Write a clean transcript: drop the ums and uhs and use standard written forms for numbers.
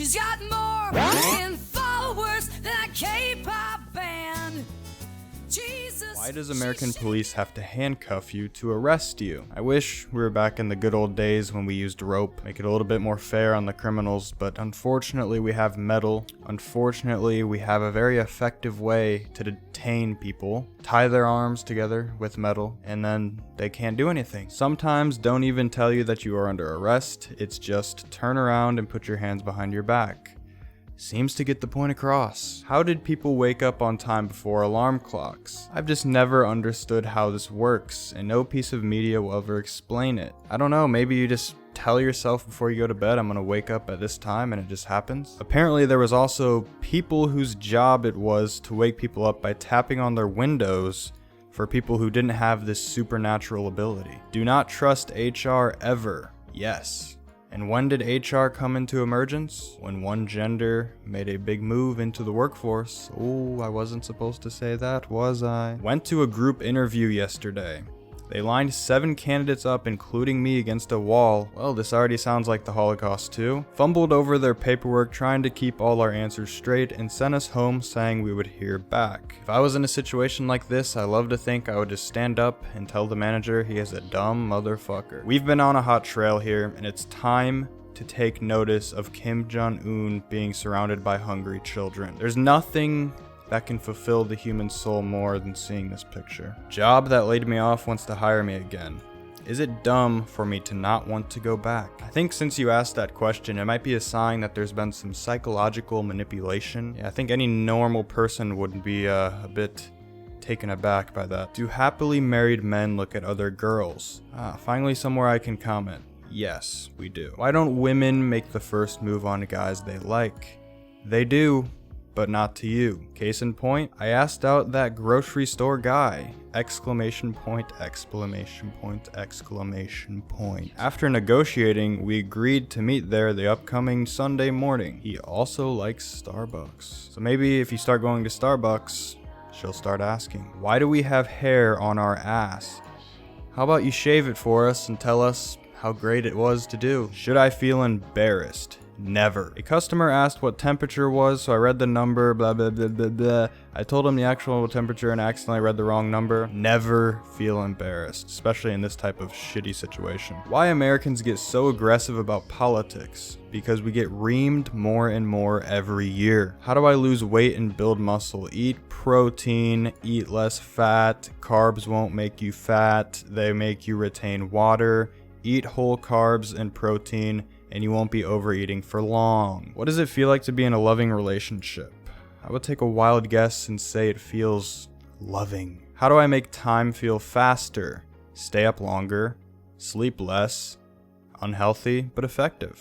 She's got more million followers than a K-pop band. Jesus. Why does American police have to handcuff you to arrest you? I wish we were back in the good old days when we used rope, make it a little bit more fair on the criminals, but unfortunately we have metal. Unfortunately, we have a very effective way to detain people. Tie their arms together with metal, and then they can't do anything. Sometimes don't even tell you that you are under arrest, it's just turn around and put your hands behind your back. Seems to get the point across. How did people wake up on time before alarm clocks? I've just never understood how this works, and no piece of media will ever explain it. I don't know, maybe you just tell yourself before you go to bed, I'm gonna wake up at this time, and it just happens. Apparently there was also people whose job it was to wake people up by tapping on their windows for people who didn't have this supernatural ability. Do not trust HR ever. Yes. And when did HR come into emergence? When one gender made a big move into the workforce. Oh, I wasn't supposed to say that, was I? Went to a group interview yesterday. They lined 7 candidates up, including me, against a wall. Well, this already sounds like the Holocaust too. Fumbled over their paperwork trying to keep all our answers straight and sent us home saying we would hear back. If I was in a situation like this, I love to think I would just stand up and tell the manager he is a dumb motherfucker. We've been on a hot trail here, and it's time to take notice of Kim Jong-un being surrounded by hungry children. There's nothing that can fulfill the human soul more than seeing this picture. Job that laid me off wants to hire me again. Is it dumb for me to not want to go back? I think since you asked that question, it might be a sign that there's been some psychological manipulation. Yeah, I think any normal person would be a bit taken aback by that. Do happily married men look at other girls? Finally somewhere I can comment. Yes, we do. Why don't women make the first move on guys they like? They do, but not to you. Case in point, I asked out that grocery store guy. Exclamation point, exclamation point, exclamation point. After negotiating, we agreed to meet there the upcoming Sunday morning. He also likes Starbucks. So maybe if you start going to Starbucks, she'll start asking, why do we have hair on our ass? How about you shave it for us and tell us how great it was to do? Should I feel embarrassed? Never. A customer asked what temperature was, so I read the number, blah blah blah blah blah. I told him the actual temperature and accidentally read the wrong number. Never feel embarrassed, especially in this type of shitty situation. Why Americans get so aggressive about politics? Because we get reamed more and more every year. How do I lose weight and build muscle? Eat protein, eat less fat, carbs won't make you fat, they make you retain water. Eat whole carbs and protein, and you won't be overeating for long. What does it feel like to be in a loving relationship? I would take a wild guess and say it feels loving. How do I make time feel faster? Stay up longer, sleep less, unhealthy but effective.